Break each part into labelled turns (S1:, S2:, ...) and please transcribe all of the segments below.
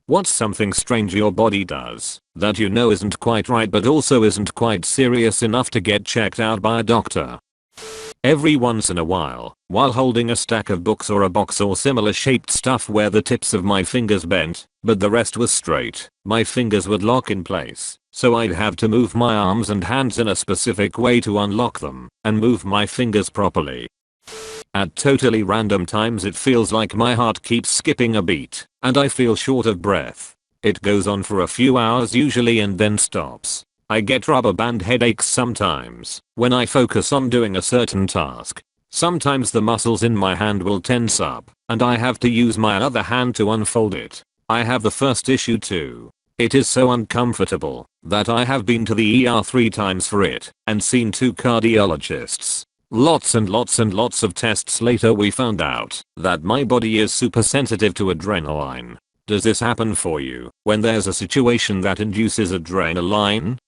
S1: What's something strange your body does that you know isn't quite right but also isn't quite serious enough to get checked out by a doctor? Every once in a while holding a stack of books or a box or similar shaped stuff where the tips of my fingers bent, but the rest was straight, my fingers would lock in place, so I'd have to move my arms and hands in a specific way to unlock them and move my fingers properly. At totally random times it feels like my heart keeps skipping a beat, and I feel short of breath. It goes on for a few hours usually and then stops. I get rubber band headaches sometimes when I focus on doing a certain task. Sometimes the muscles in my hand will tense up, and I have to use my other hand to unfold it. I have the first issue too. It is so uncomfortable that I have been to the ER 3 times for it and seen 2 cardiologists. Lots and lots and lots of tests later we found out that my body is super sensitive to adrenaline. Does this happen for you when there's a situation that induces adrenaline?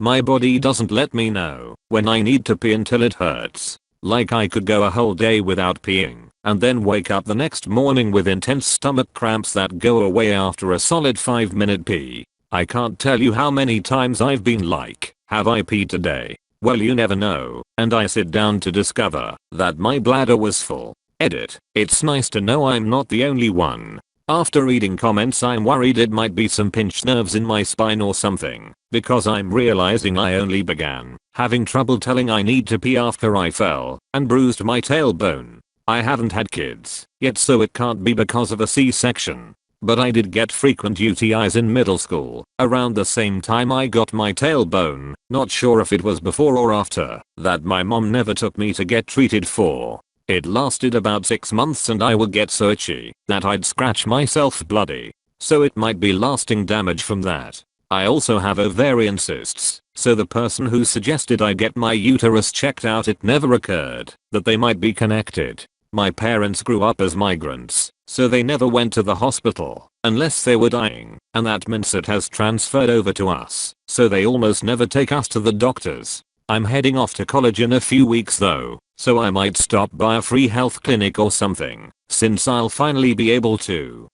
S1: My body doesn't let me know when I need to pee until it hurts. Like I could go a whole day without peeing and then wake up the next morning with intense stomach cramps that go away after a solid 5-minute pee. I can't tell you how many times I've been like, have I peed today? Well, you never know, and I sit down to discover that my bladder was full. Edit. It's nice to know I'm not the only one. After reading comments I'm worried it might be some pinched nerves in my spine or something, because I'm realizing I only began having trouble telling I need to pee after I fell and bruised my tailbone. I haven't had kids yet so it can't be because of a C-section. But I did get frequent UTIs in middle school, around the same time I got my tailbone. Not sure if it was before or after that my mom never took me to get treated for. It lasted about 6 months and I would get so itchy that I'd scratch myself bloody. So it might be lasting damage from that. I also have ovarian cysts, so the person who suggested I get my uterus checked out, it never occurred that they might be connected. My parents grew up as migrants, so they never went to the hospital unless they were dying, and that means it has transferred over to us, so they almost never take us to the doctors. I'm heading off to college in a few weeks though, so I might stop by a free health clinic or something, since I'll finally be able to.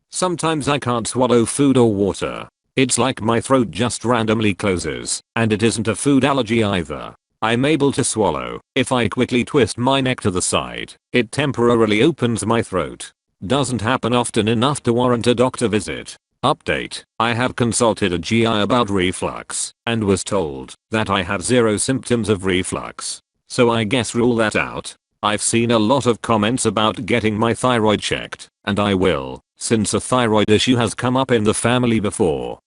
S1: Sometimes I can't swallow food or water. It's like my throat just randomly closes, and it isn't a food allergy either. I'm able to swallow if I quickly twist my neck to the side. It temporarily opens my throat. Doesn't happen often enough to warrant a doctor visit. Update: I have consulted a GI about reflux and was told that I have 0 symptoms of reflux. So I guess rule that out. I've seen a lot of comments about getting my thyroid checked, and I will, since a thyroid issue has come up in the family before.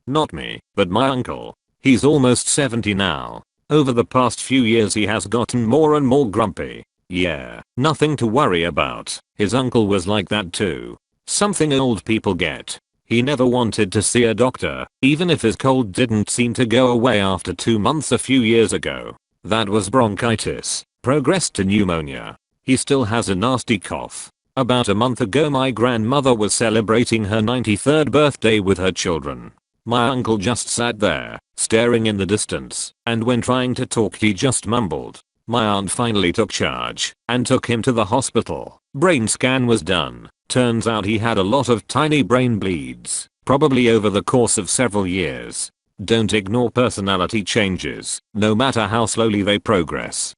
S1: Not me, but my uncle. He's almost 70 now. Over the past few years he has gotten more and more grumpy. Yeah, nothing to worry about. His uncle was like that too. Something old people get. He never wanted to see a doctor, even if his cold didn't seem to go away after 2 months a few years ago. That was bronchitis, progressed to pneumonia. He still has a nasty cough. About a month ago my grandmother was celebrating her 93rd birthday with her children. My uncle just sat there, staring in the distance, and when trying to talk he just mumbled. My aunt finally took charge and took him to the hospital. Brain scan was done. Turns out he had a lot of tiny brain bleeds, probably over the course of several years. Don't ignore personality changes, no matter how slowly they progress.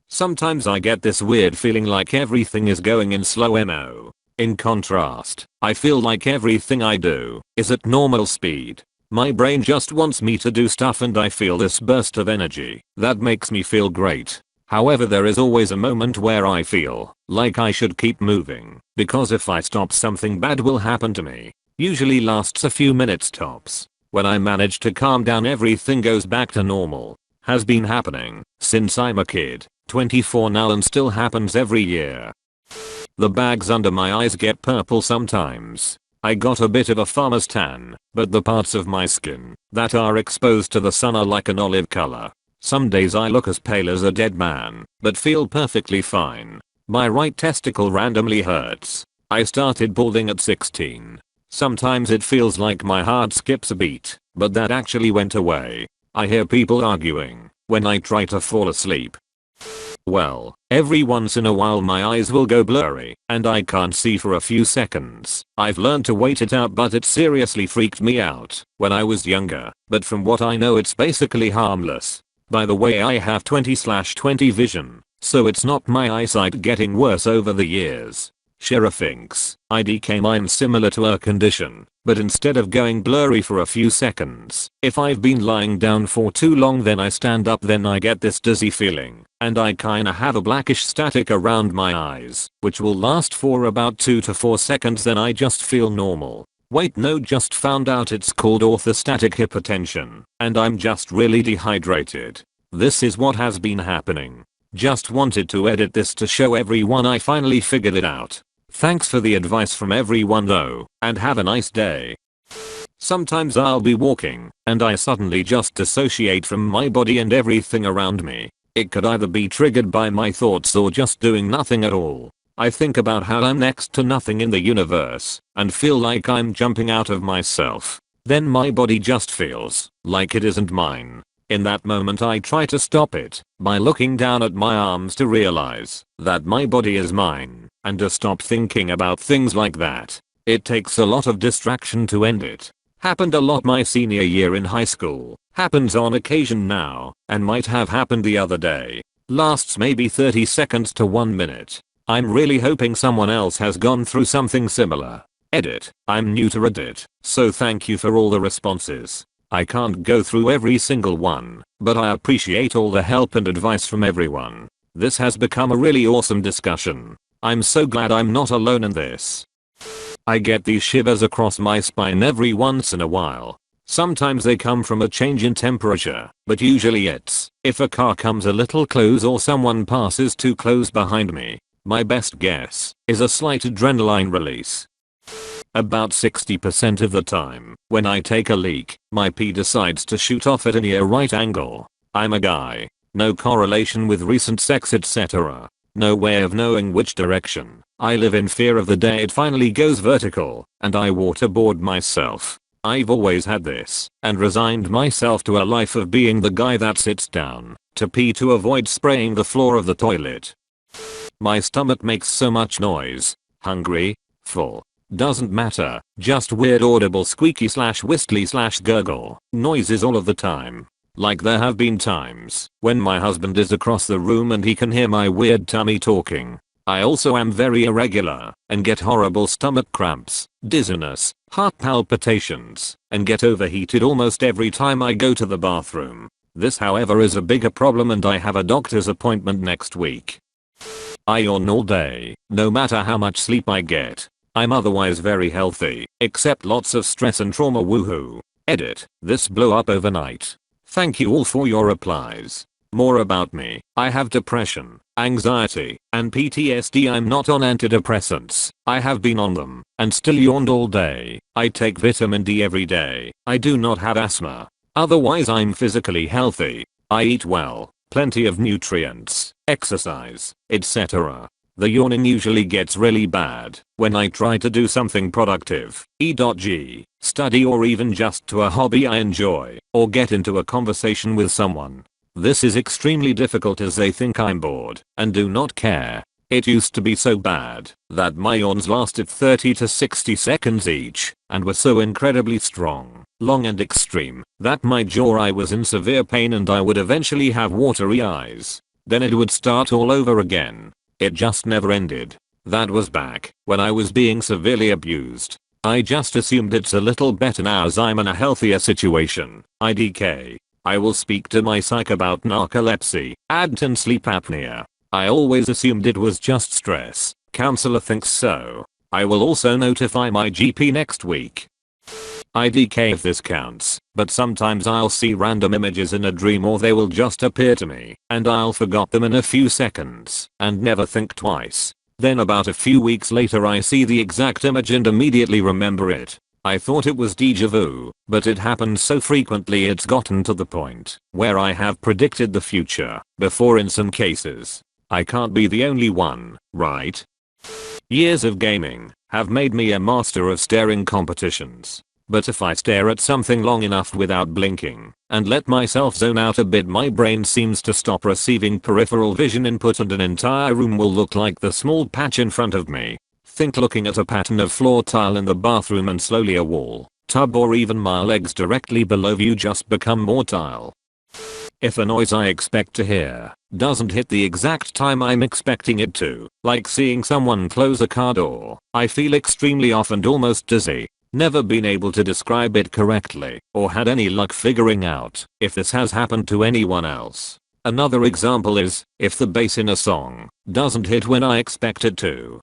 S1: Sometimes I get this weird feeling like everything is going in slow mo. In contrast, I feel like everything I do is at normal speed. My brain just wants me to do stuff and I feel this burst of energy that makes me feel great. However, there is always a moment where I feel like I should keep moving, because if I stop something bad will happen to me. Usually lasts a few minutes tops. When I manage to calm down everything goes back to normal. Has been happening since I'm a kid, 24 now, and still happens every year. The bags under my eyes get purple sometimes. I got a bit of a farmer's tan, but the parts of my skin that are exposed to the sun are like an olive color. Some days I look as pale as a dead man, but feel perfectly fine. My right testicle randomly hurts. I started balding at 16. Sometimes it feels like my heart skips a beat, but that actually went away. I hear people arguing when I try to fall asleep. Well, every once in a while my eyes will go blurry and I can't see for a few seconds. I've learned to wait it out, but it seriously freaked me out when I was younger, but from what I know it's basically harmless. By the way, I have 20/20 vision, so it's not my eyesight getting worse over the years. Shira thinks IDK mine's similar to her condition, but instead of going blurry for a few seconds, if I've been lying down for too long then I stand up, then I get this dizzy feeling, and I kinda have a blackish static around my eyes, which will last for about 2 to 4 seconds, then I just feel normal. Wait, no, just found out it's called orthostatic hypotension, and I'm just really dehydrated. This is what has been happening. Just wanted to edit this to show everyone I finally figured it out. Thanks for the advice from everyone though, and have a nice day. Sometimes I'll be walking, and I suddenly just dissociate from my body and everything around me. It could either be triggered by my thoughts or just doing nothing at all. I think about how I'm next to nothing in the universe, and feel like I'm jumping out of myself. Then my body just feels like it isn't mine. In that moment I try to stop it by looking down at my arms to realize that my body is mine, and to stop thinking about things like that. It takes a lot of distraction to end it. Happened a lot my senior year in high school, happens on occasion now, and might have happened the other day. Lasts maybe 30 seconds to 1 minute. I'm really hoping someone else has gone through something similar. Edit. I'm new to Reddit, so thank you for all the responses. I can't go through every single one, but I appreciate all the help and advice from everyone. This has become a really awesome discussion. I'm so glad I'm not alone in this. I get these shivers across my spine every once in a while. Sometimes they come from a change in temperature, but usually it's if a car comes a little close or someone passes too close behind me. My best guess is a slight adrenaline release. About 60% of the time, when I take a leak, my pee decides to shoot off at a near right angle. I'm a guy. No correlation with recent sex, etc. No way of knowing which direction. I live in fear of the day it finally goes vertical, and I waterboard myself. I've always had this, and resigned myself to a life of being the guy that sits down to pee to avoid spraying the floor of the toilet. My stomach makes so much noise. Hungry, full. Doesn't matter, just weird audible squeaky / whistly / gurgle noises all of the time. Like there have been times when my husband is across the room and he can hear my weird tummy talking. I also am very irregular and get horrible stomach cramps, dizziness, heart palpitations, and get overheated almost every time I go to the bathroom. This however is a bigger problem and I have a doctor's appointment next week. I yawn all day, no matter how much sleep I get. I'm otherwise very healthy, except lots of stress and trauma, woohoo. Edit. This blew up overnight. Thank you all for your replies. More about me. I have depression, anxiety, and PTSD. I'm not on antidepressants. I have been on them, and still yawned all day. I take vitamin D every day. I do not have asthma. Otherwise I'm physically healthy. I eat well, plenty of nutrients, exercise, etc. The yawning usually gets really bad when I try to do something productive, e.g., study or even just to a hobby I enjoy, or get into a conversation with someone. This is extremely difficult as they think I'm bored and do not care. It used to be so bad that my yawns lasted 30 to 60 seconds each and were so incredibly strong, long and extreme that my jaw was in severe pain and I would eventually have watery eyes. Then it would start all over again. It just never ended. That was back when I was being severely abused. I just assumed it's a little better now as I'm in a healthier situation. IDK. I will speak to my psych about narcolepsy, and sleep apnea. I always assumed it was just stress. Counselor thinks so. I will also notify my GP next week. IDK if this counts, but sometimes I'll see random images in a dream or they will just appear to me, and I'll forget them in a few seconds, and never think twice. Then about a few weeks later I see the exact image and immediately remember it. I thought it was déjà vu, but it happens so frequently it's gotten to the point where I have predicted the future before in some cases. I can't be the only one, right? Years of gaming have made me a master of staring competitions. but if I stare at something long enough without blinking and let myself zone out a bit, my brain seems to stop receiving peripheral vision input and an entire room will look like the small patch in front of me. Think looking at a pattern of floor tile in the bathroom and slowly a wall, tub or even my legs directly below you just become more tile. If a noise I expect to hear doesn't hit the exact time I'm expecting it to, like seeing someone close a car door, I feel extremely off and almost dizzy. Never been able to describe it correctly or had any luck figuring out if this has happened to anyone else. Another example is if the bass in a song doesn't hit when I expect it to.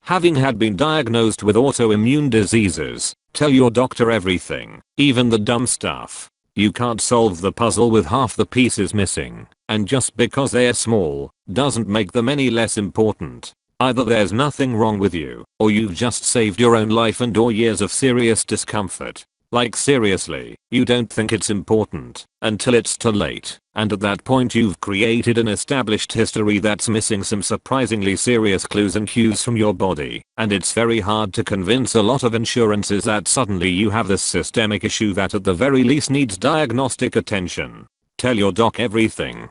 S1: Having had been diagnosed with autoimmune diseases, tell your doctor everything, even the dumb stuff. You can't solve the puzzle with half the pieces missing, and just because they're small doesn't make them any less important. Either there's nothing wrong with you, or you've just saved your own life and or years of serious discomfort. Like seriously, you don't think it's important until it's too late, and at that point you've created an established history that's missing some surprisingly serious clues and cues from your body, and it's very hard to convince a lot of insurances that suddenly you have this systemic issue that at the very least needs diagnostic attention. Tell your doc everything.